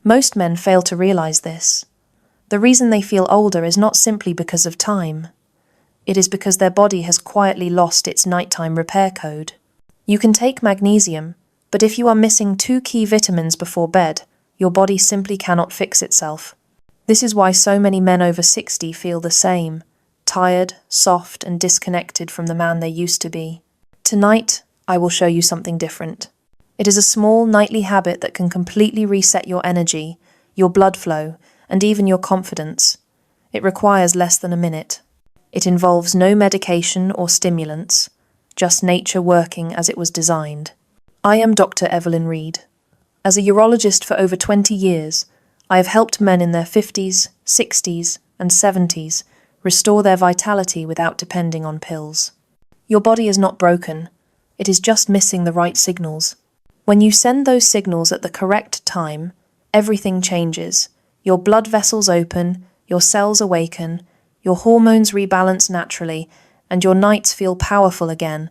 Most men fail to realize this. The reason they feel older is not simply because of time. It is because their body has quietly lost its nighttime repair code. You can take magnesium, but if you are missing 2 key vitamins before bed, your body simply cannot fix itself. This is why so many men over 60 feel the same, tired, soft, and disconnected from the man they used to be. Tonight, I will show you something different. It is a small nightly habit that can completely reset your energy, your blood flow, and even your confidence. It requires less than a minute. It involves no medication or stimulants, just nature working as it was designed. I am Dr. Evelyn Reed. As a urologist for over 20 years, I have helped men in their 50s, 60s, and 70s restore their vitality without depending on pills. Your body is not broken. It is just missing the right signals. When you send those signals at the correct time, everything changes. Your blood vessels open, your cells awaken, your hormones rebalance naturally, and your nights feel powerful again.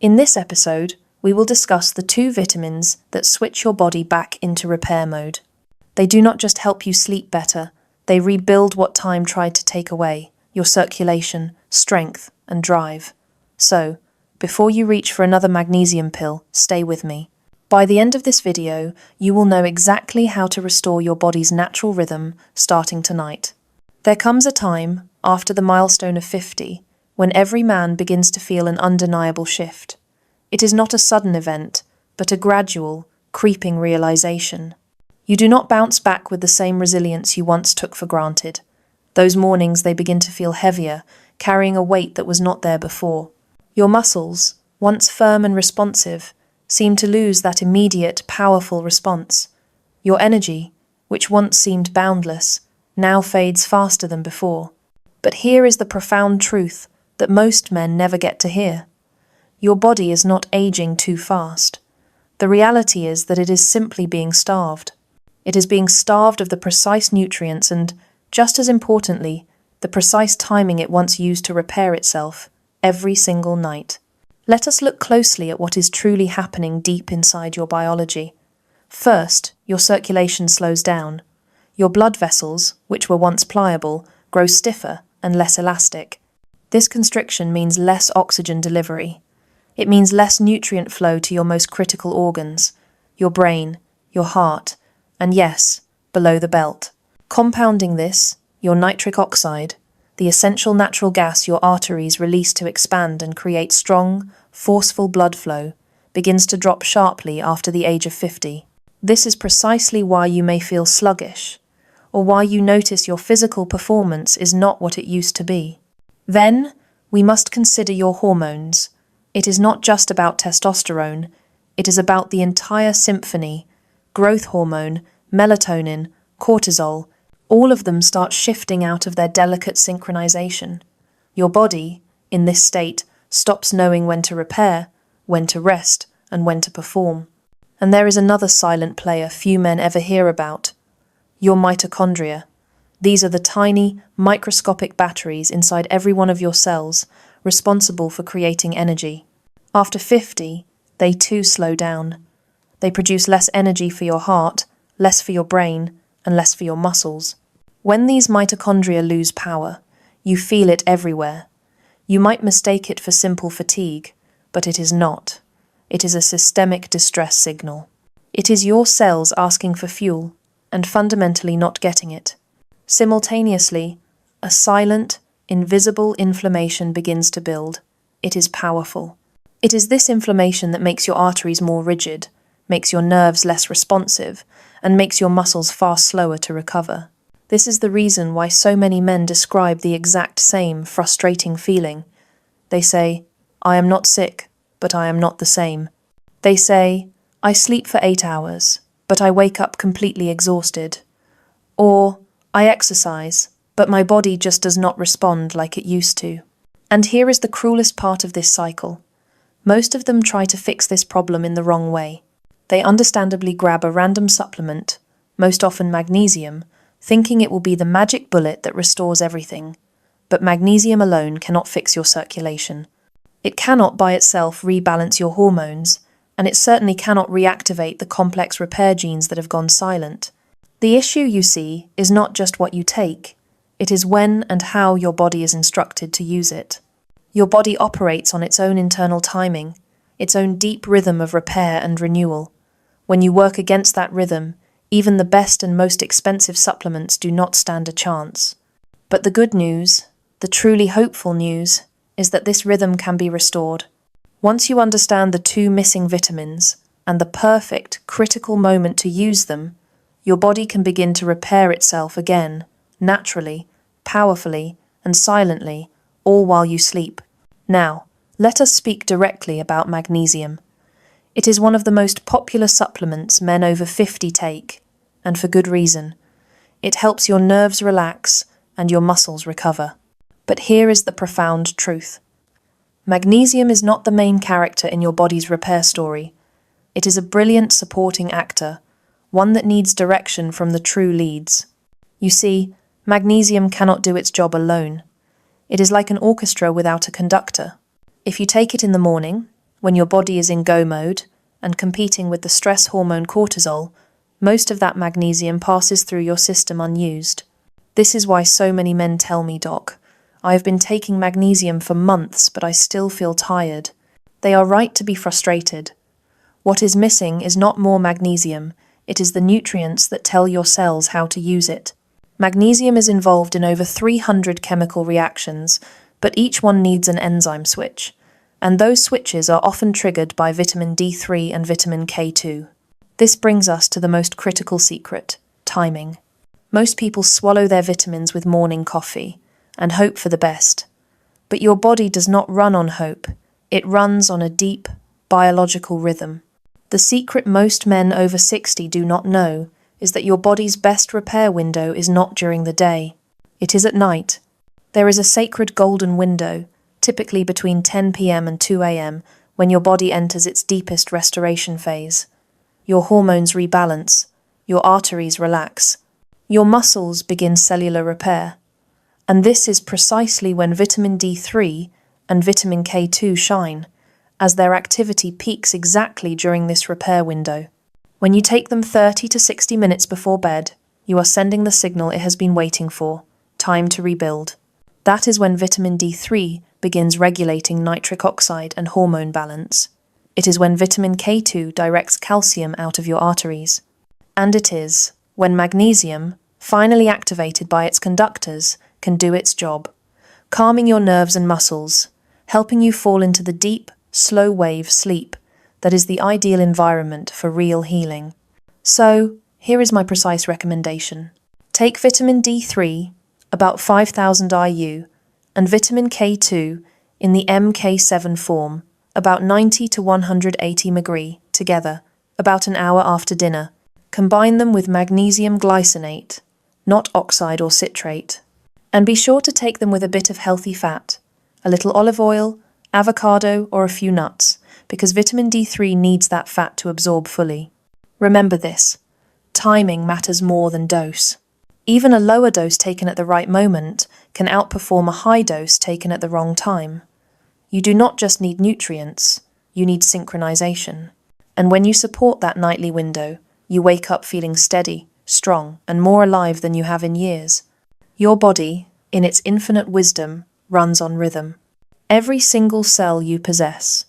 In this episode, we will discuss the 2 vitamins that switch your body back into repair mode. They do not just help you sleep better, they rebuild what time tried to take away, your circulation, strength, and drive. So, before you reach for another magnesium pill, stay with me. By the end of this video, you will know exactly how to restore your body's natural rhythm starting tonight. There comes a time, after the milestone of 50, when every man begins to feel an undeniable shift. It is not a sudden event, but a gradual, creeping realization. You do not bounce back with the same resilience you once took for granted. Those mornings they begin to feel heavier, carrying a weight that was not there before. Your muscles, once firm and responsive, seem to lose that immediate, powerful response. Your energy, which once seemed boundless, now fades faster than before. But here is the profound truth that most men never get to hear. Your body is not aging too fast. The reality is that it is simply being starved. It is being starved of the precise nutrients and, just as importantly, the precise timing it once used to repair itself every single night. Let us look closely at what is truly happening deep inside your biology. First, your circulation slows down. Your blood vessels, which were once pliable, grow stiffer and less elastic. This constriction means less oxygen delivery. It means less nutrient flow to your most critical organs, your brain, your heart, and yes, below the belt. Compounding this, your nitric oxide, the essential natural gas your arteries release to expand and create strong, forceful blood flow, begins to drop sharply after the age of 50. This is precisely why you may feel sluggish, or why you notice your physical performance is not what it used to be. Then, we must consider your hormones. It is not just about testosterone, it is about the entire symphony. Growth hormone, melatonin, cortisol, all of them start shifting out of their delicate synchronization. Your body, in this state, stops knowing when to repair, when to rest, and when to perform. And there is another silent player few men ever hear about: your mitochondria. These are the tiny, microscopic batteries inside every one of your cells, responsible for creating energy. After 50, they too slow down. They produce less energy for your heart, less for your brain, and less for your muscles. When these mitochondria lose power, you feel it everywhere. You might mistake it for simple fatigue, but it is not. It is a systemic distress signal. It is your cells asking for fuel, and fundamentally not getting it. Simultaneously, a silent, invisible inflammation begins to build. It is powerful. It is this inflammation that makes your arteries more rigid, makes your nerves less responsive, and makes your muscles far slower to recover. This is the reason why so many men describe the exact same frustrating feeling. They say, "I am not sick, but I am not the same." They say, "I sleep for 8 hours, but I wake up completely exhausted." Or, "I exercise, but my body just does not respond like it used to." And here is the cruelest part of this cycle. Most of them try to fix this problem in the wrong way. They understandably grab a random supplement, most often magnesium, thinking it will be the magic bullet that restores everything. But magnesium alone cannot fix your circulation. It cannot by itself rebalance your hormones, and it certainly cannot reactivate the complex repair genes that have gone silent. The issue, you see, is not just what you take, it is when and how your body is instructed to use it. Your body operates on its own internal timing, its own deep rhythm of repair and renewal. When you work against that rhythm, even the best and most expensive supplements do not stand a chance. But the good news, the truly hopeful news, is that this rhythm can be restored. Once you understand the two missing vitamins and the perfect, critical moment to use them, your body can begin to repair itself again, naturally, powerfully, and silently, all while you sleep. Now, let us speak directly about magnesium. It is one of the most popular supplements men over 50 take, and for good reason. It helps your nerves relax and your muscles recover. But here is the profound truth. Magnesium is not the main character in your body's repair story. It is a brilliant supporting actor, one that needs direction from the true leads. You see, magnesium cannot do its job alone. It is like an orchestra without a conductor. If you take it in the morning, when your body is in go mode and competing with the stress hormone cortisol, most of that magnesium passes through your system unused. This is why so many men tell me, Doc, I have been taking magnesium for months, but I still feel tired. They are right to be frustrated. What is missing is not more magnesium, it is the nutrients that tell your cells how to use it. Magnesium is involved in over 300 chemical reactions, but each one needs an enzyme switch, and those switches are often triggered by vitamin D3 and vitamin K2. This brings us to the most critical secret, timing. Most people swallow their vitamins with morning coffee and hope for the best. But your body does not run on hope. It runs on a deep, biological rhythm. The secret most men over 60 do not know is that your body's best repair window is not during the day. It is at night. There is a sacred golden window, typically between 10 p.m. and 2 a.m., when your body enters its deepest restoration phase. Your hormones rebalance, your arteries relax, your muscles begin cellular repair. And this is precisely when vitamin D3 and vitamin K2 shine, as their activity peaks exactly during this repair window. When you take them 30 to 60 minutes before bed, you are sending the signal it has been waiting for, time to rebuild. That is when vitamin D3 begins regulating nitric oxide and hormone balance. It is when vitamin K2 directs calcium out of your arteries. And it is when magnesium, finally activated by its conductors, can do its job, calming your nerves and muscles, helping you fall into the deep, slow wave sleep that is the ideal environment for real healing. So, here is my precise recommendation. Take vitamin D3, about 5,000 IU, and vitamin K2 in the MK7 form, about 90 to 180 mg, together, about an hour after dinner. Combine them with magnesium glycinate, not oxide or citrate. And be sure to take them with a bit of healthy fat, a little olive oil, avocado, or a few nuts, because vitamin D3 needs that fat to absorb fully. Remember this, timing matters more than dose. Even a lower dose taken at the right moment can outperform a high dose taken at the wrong time. You do not just need nutrients, you need synchronization. And when you support that nightly window, you wake up feeling steady, strong, and more alive than you have in years. Your body, in its infinite wisdom, runs on rhythm. Every single cell you possess,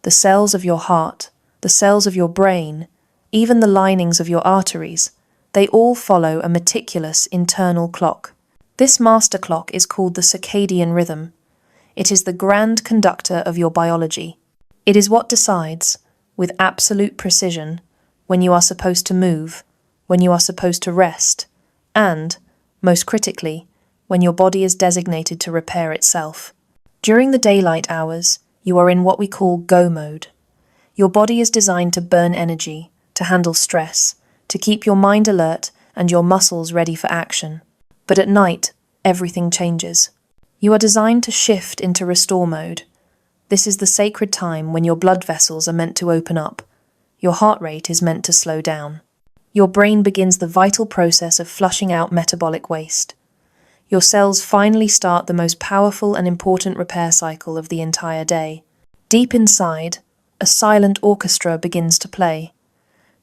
the cells of your heart, the cells of your brain, even the linings of your arteries, they all follow a meticulous internal clock. This master clock is called the circadian rhythm. It is the grand conductor of your biology. It is what decides, with absolute precision, when you are supposed to move, when you are supposed to rest, and, most critically, when your body is designated to repair itself. During the daylight hours, you are in what we call go mode. Your body is designed to burn energy, to handle stress, to keep your mind alert and your muscles ready for action. But at night, everything changes. You are designed to shift into restore mode. This is the sacred time when your blood vessels are meant to open up. Your heart rate is meant to slow down. Your brain begins the vital process of flushing out metabolic waste. Your cells finally start the most powerful and important repair cycle of the entire day. Deep inside, a silent orchestra begins to play.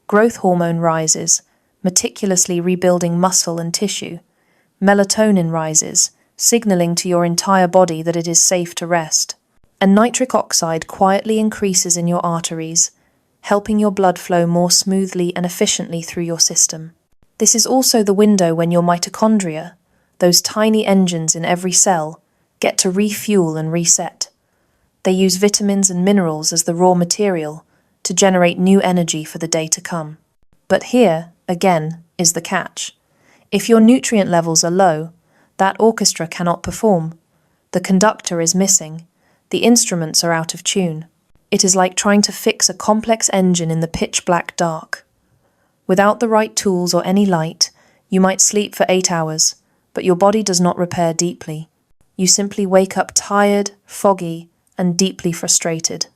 Growth hormone rises, meticulously rebuilding muscle and tissue. Melatonin rises, signaling to your entire body that it is safe to rest. And nitric oxide quietly increases in your arteries, helping your blood flow more smoothly and efficiently through your system. This is also the window when your mitochondria, those tiny engines in every cell, get to refuel and reset. They use vitamins and minerals as the raw material to generate new energy for the day to come. But here, again, is the catch. If your nutrient levels are low, that orchestra cannot perform. The conductor is missing. The instruments are out of tune. It is like trying to fix a complex engine in the pitch-black dark. Without the right tools or any light, you might sleep for 8 hours, but your body does not repair deeply. You simply wake up tired, foggy, and deeply frustrated.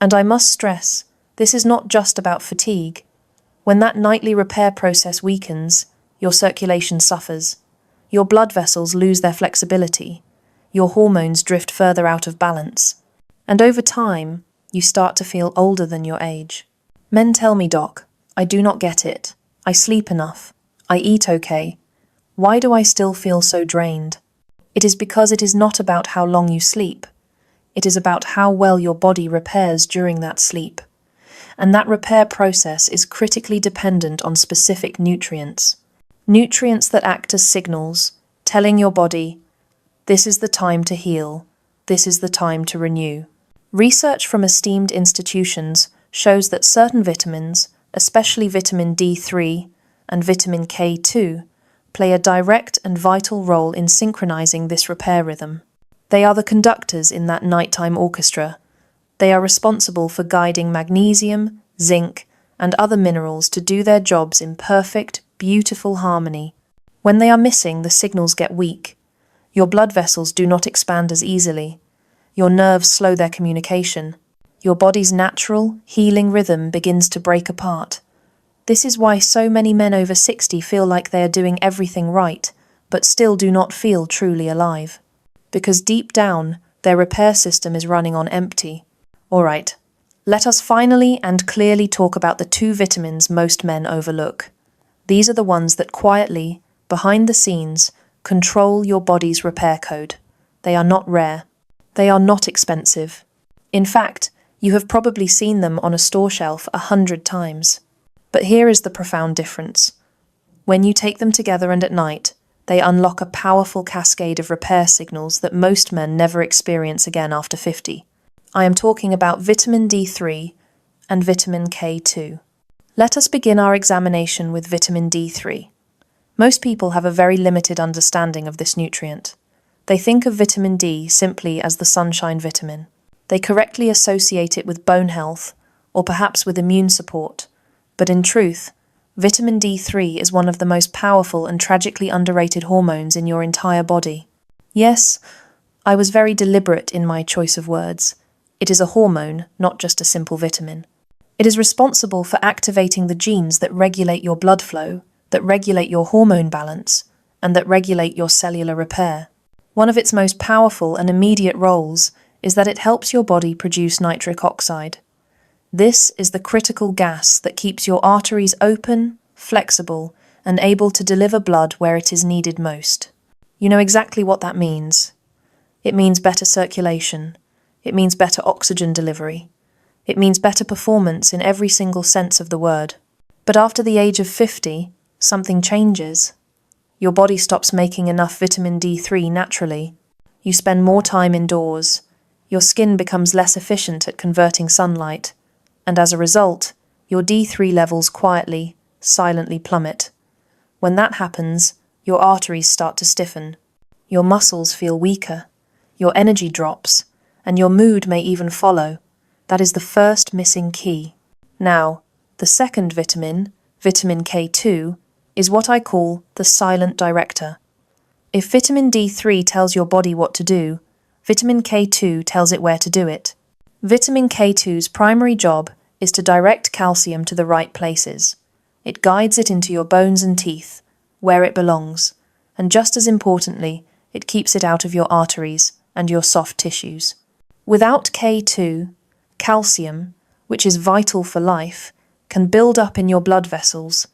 And I must stress, this is not just about fatigue. When that nightly repair process weakens, your circulation suffers. Your blood vessels lose their flexibility. Your hormones drift further out of balance. And over time, you start to feel older than your age. Men tell me, Doc, I do not get it. I sleep enough. I eat okay. Why do I still feel so drained? It is because it is not about how long you sleep. It is about how well your body repairs during that sleep. And that repair process is critically dependent on specific nutrients. Nutrients that act as signals, telling your body, this is the time to heal, this is the time to renew. Research from esteemed institutions shows that certain vitamins, especially vitamin D3 and vitamin K2, play a direct and vital role in synchronizing this repair rhythm. They are the conductors in that nighttime orchestra. They are responsible for guiding magnesium, zinc, and other minerals to do their jobs in perfect, beautiful harmony. When they are missing, the signals get weak. Your blood vessels do not expand as easily. Your nerves slow their communication. Your body's natural, healing rhythm begins to break apart. This is why so many men over 60 feel like they are doing everything right, but still do not feel truly alive. Because deep down, their repair system is running on empty. Alright, let us finally and clearly talk about the 2 vitamins most men overlook. These are the ones that quietly, behind the scenes, control your body's repair code. They are not rare. They are not expensive. In fact, you have probably seen them on a store shelf 100 times. But here is the profound difference. When you take them together and at night, they unlock a powerful cascade of repair signals that most men never experience again after 50. I am talking about vitamin D3 and vitamin K2. Let us begin our examination with vitamin D3. Most people have a very limited understanding of this nutrient. They think of vitamin D simply as the sunshine vitamin. They correctly associate it with bone health, or perhaps with immune support. But in truth, vitamin D3 is one of the most powerful and tragically underrated hormones in your entire body. Yes, I was very deliberate in my choice of words. It is a hormone, not just a simple vitamin. It is responsible for activating the genes that regulate your blood flow, that regulate your hormone balance, and that regulate your cellular repair. One of its most powerful and immediate roles is that it helps your body produce nitric oxide. This is the critical gas that keeps your arteries open, flexible, and able to deliver blood where it is needed most. You know exactly what that means. It means better circulation. It means better oxygen delivery. It means better performance in every single sense of the word. But after the age of 50, something changes. Your body stops making enough vitamin D3 naturally. You spend more time indoors. Your skin becomes less efficient at converting sunlight. And as a result, your D3 levels quietly, silently plummet. When that happens, your arteries start to stiffen. Your muscles feel weaker. Your energy drops. And your mood may even follow. That is the first missing key. Now, the second vitamin, vitamin K2, is what I call the silent director. If vitamin D3 tells your body what to do, vitamin K2 tells it where to do it. Vitamin K2's primary job is to direct calcium to the right places. It guides it into your bones and teeth, where it belongs, and just as importantly, it keeps it out of your arteries and your soft tissues. Without K2, calcium, which is vital for life, can build up in your blood vessels.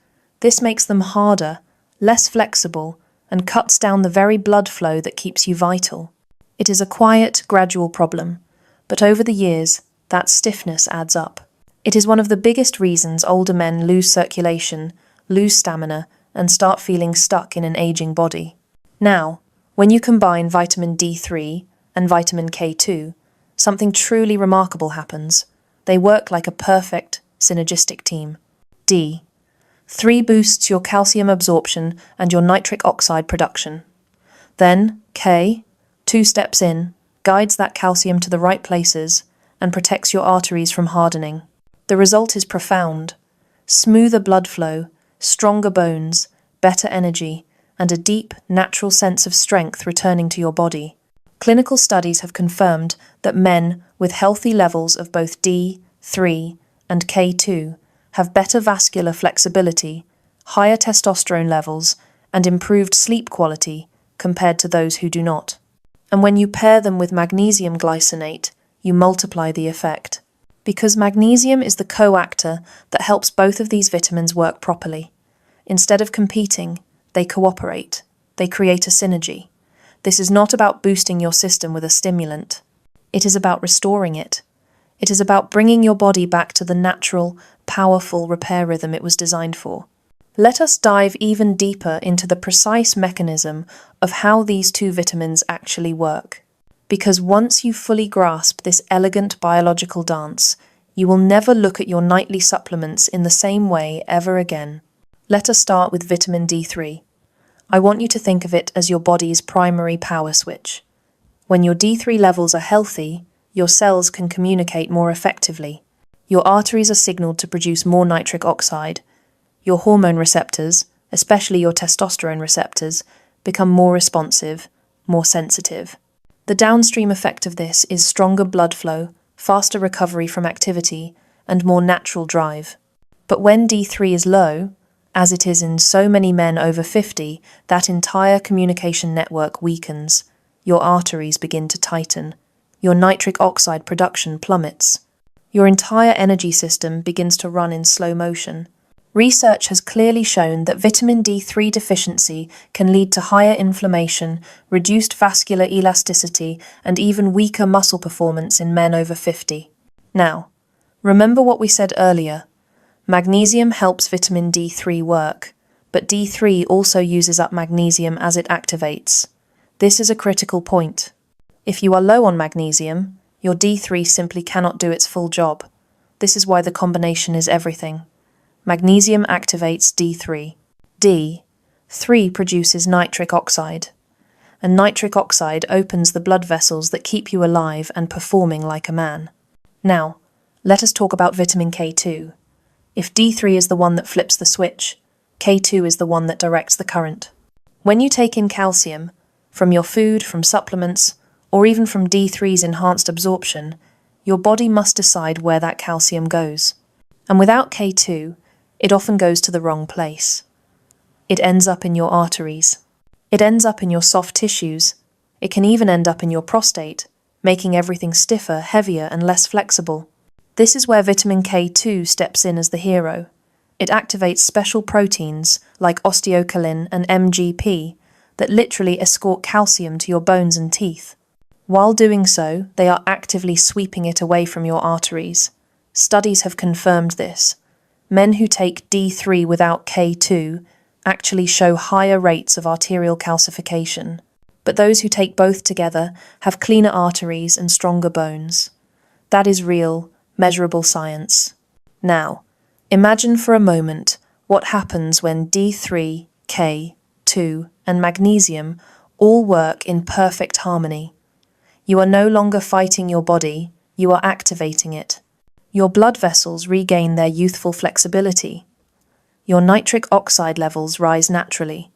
This makes them harder, less flexible, and cuts down the very blood flow that keeps you vital. It is a quiet, gradual problem, but over the years, that stiffness adds up. It is one of the biggest reasons older men lose circulation, lose stamina, and start feeling stuck in an aging body. Now, when you combine vitamin D3 and vitamin K2, something truly remarkable happens. They work like a perfect, synergistic team. D3 boosts your calcium absorption and your nitric oxide production. Then K2 steps in, guides that calcium to the right places, and protects your arteries from hardening. The result is profound. Smoother blood flow, stronger bones, better energy, and a deep, natural sense of strength returning to your body. Clinical studies have confirmed that men with healthy levels of both D3 and K2 have better vascular flexibility, higher testosterone levels, and improved sleep quality compared to those who do not. And when you pair them with magnesium glycinate, you multiply the effect. Because magnesium is the co-actor that helps both of these vitamins work properly. Instead of competing, they cooperate. They create a synergy. This is not about boosting your system with a stimulant. It is about restoring it. It is about bringing your body back to the natural, powerful repair rhythm it was designed for. Let us dive even deeper into the precise mechanism of how these two vitamins actually work. Because once you fully grasp this elegant biological dance, you will never look at your nightly supplements in the same way ever again. Let us start with vitamin D3. I want you to think of it as your body's primary power switch. When your D3 levels are healthy, your cells can communicate more effectively. Your arteries are signaled to produce more nitric oxide. Your hormone receptors, especially your testosterone receptors, become more responsive, more sensitive. The downstream effect of this is stronger blood flow, faster recovery from activity, and more natural drive. But when D3 is low, as it is in so many men over 50, that entire communication network weakens. Your arteries begin to tighten. Your nitric oxide production plummets. Your entire energy system begins to run in slow motion. Research has clearly shown that vitamin D3 deficiency can lead to higher inflammation, reduced vascular elasticity, and even weaker muscle performance in men over 50. Now, remember what we said earlier. Magnesium helps vitamin D3 work, but D3 also uses up magnesium as it activates. This is a critical point. If you are low on magnesium, your D3 simply cannot do its full job. This is why the combination is everything. Magnesium activates D3. D3 produces nitric oxide. And nitric oxide opens the blood vessels that keep you alive and performing like a man. Now, let us talk about vitamin K2. If D3 is the one that flips the switch, K2 is the one that directs the current. When you take in calcium, from your food, from supplements, or even from D3's enhanced absorption, your body must decide where that calcium goes. And without K2, it often goes to the wrong place. It ends up in your arteries. It ends up in your soft tissues. It can even end up in your prostate, making everything stiffer, heavier, and less flexible. This is where vitamin K2 steps in as the hero. It activates special proteins like osteocalin and MGP that literally escort calcium to your bones and teeth. While doing so, they are actively sweeping it away from your arteries. Studies have confirmed this. Men who take D3 without K2 actually show higher rates of arterial calcification, but those who take both together have cleaner arteries and stronger bones. That is real, measurable science. Now, imagine for a moment what happens when D3, K2, and magnesium all work in perfect harmony. You are no longer fighting your body, you are activating it. Your blood vessels regain their youthful flexibility. Your nitric oxide levels rise naturally.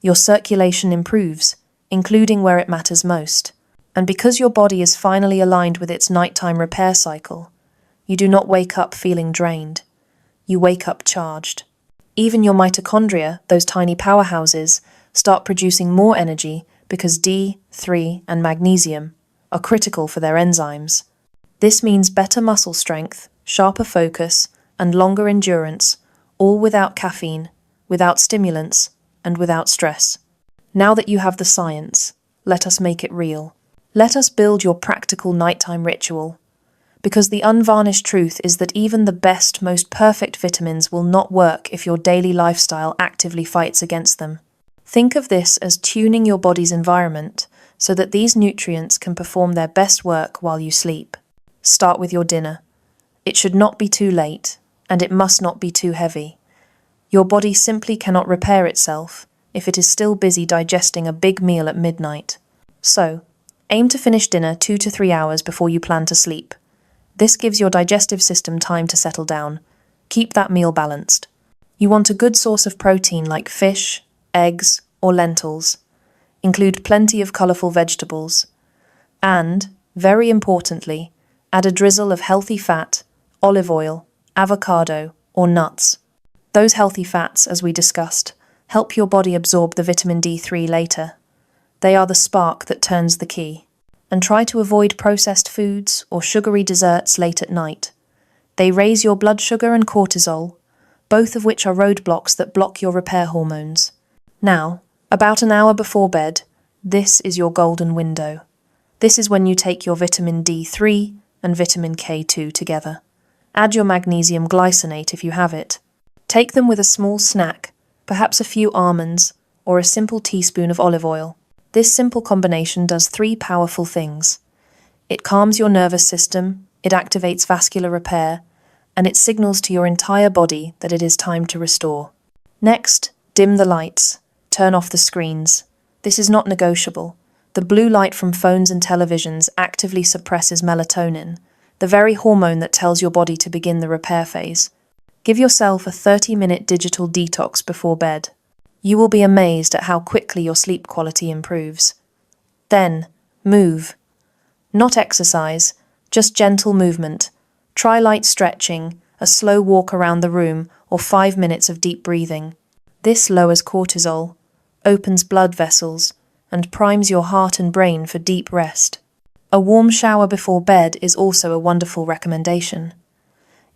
Your circulation improves, including where it matters most. And because your body is finally aligned with its nighttime repair cycle, you do not wake up feeling drained. You wake up charged. Even your mitochondria, those tiny powerhouses, start producing more energy because D3 and magnesium are critical for their enzymes. This means better muscle strength, sharper focus, and longer endurance, all without caffeine, without stimulants, and without stress. Now that you have the science, let us make it real. Let us build your practical nighttime ritual. Because the unvarnished truth is that even the best, most perfect vitamins will not work if your daily lifestyle actively fights against them. Think of this as tuning your body's environment so that these nutrients can perform their best work while you sleep. Start with your dinner. It should not be too late, and it must not be too heavy. Your body simply cannot repair itself if it is still busy digesting a big meal at midnight. So, aim to finish dinner 2 to 3 hours before you plan to sleep. This gives your digestive system time to settle down. Keep that meal balanced. You want a good source of protein like fish, eggs, or lentils. Include plenty of colourful vegetables. And, very importantly, add a drizzle of healthy fat, olive oil, avocado, or nuts. Those healthy fats, as we discussed, help your body absorb the vitamin D3 later. They are the spark that turns the key. And try to avoid processed foods or sugary desserts late at night. They raise your blood sugar and cortisol, both of which are roadblocks that block your repair hormones. Now, about an hour before bed, this is your golden window. This is when you take your vitamin D3 and vitamin K2 together. Add your magnesium glycinate if you have it. Take them with a small snack, perhaps a few almonds, or a simple teaspoon of olive oil. This simple combination does 3 powerful things. It calms your nervous system, it activates vascular repair, and it signals to your entire body that it is time to restore. Next, dim the lights. Turn off the screens. This is not negotiable. The blue light from phones and televisions actively suppresses melatonin, the very hormone that tells your body to begin the repair phase. Give yourself a 30-minute digital detox before bed. You will be amazed at how quickly your sleep quality improves. Then, move. Not exercise, just gentle movement. Try light stretching, a slow walk around the room, or 5 minutes of deep breathing. This lowers cortisol, opens blood vessels, and primes your heart and brain for deep rest. A warm shower before bed is also a wonderful recommendation.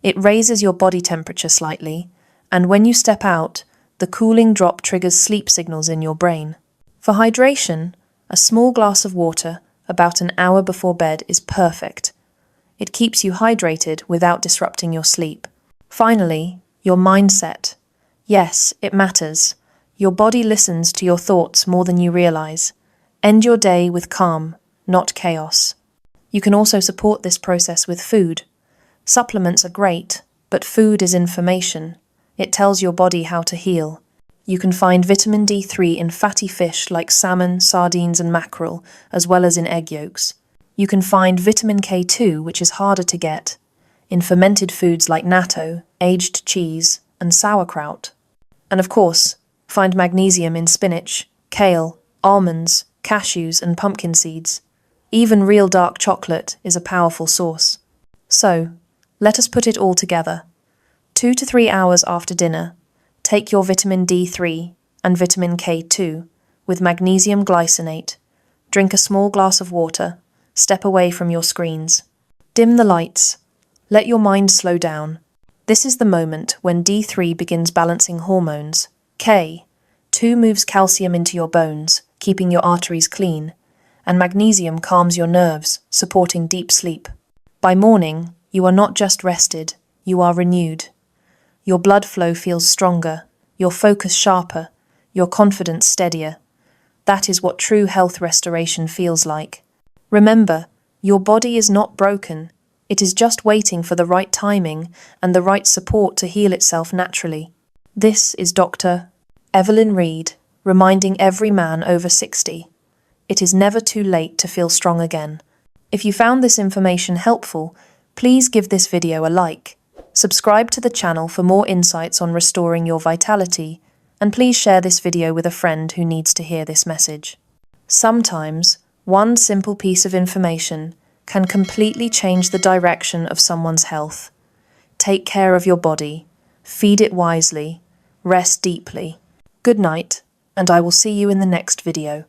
It raises your body temperature slightly, and when you step out, the cooling drop triggers sleep signals in your brain. For hydration, a small glass of water about an hour before bed is perfect. It keeps you hydrated without disrupting your sleep. Finally, your mindset. Yes, it matters. Your body listens to your thoughts more than you realize. End your day with calm, not chaos. You can also support this process with food. Supplements are great, but food is information. It tells your body how to heal. You can find vitamin D3 in fatty fish like salmon, sardines, and mackerel, as well as in egg yolks. You can find vitamin K2, which is harder to get, in fermented foods like natto, aged cheese, and sauerkraut. And of course, find magnesium in spinach, kale, almonds, cashews, and pumpkin seeds. Even real dark chocolate is a powerful source. So, let us put it all together. 2 to 3 hours after dinner, take your vitamin D3 and vitamin K2 with magnesium glycinate. Drink a small glass of water. Step away from your screens. Dim the lights. Let your mind slow down. This is the moment when D3 begins balancing hormones. K2 moves calcium into your bones, keeping your arteries clean, and magnesium calms your nerves, supporting deep sleep. By morning, you are not just rested, you are renewed. Your blood flow feels stronger, your focus sharper, your confidence steadier. That is what true health restoration feels like. Remember, your body is not broken. It is just waiting for the right timing and the right support to heal itself naturally. This is Dr. Evelyn Reed, reminding every man over 60. It is never too late to feel strong again. If you found this information helpful, please give this video a like. Subscribe to the channel for more insights on restoring your vitality, and please share this video with a friend who needs to hear this message. Sometimes, one simple piece of information can completely change the direction of someone's health. Take care of your body, feed it wisely, rest deeply. Good night, and I will see you in the next video.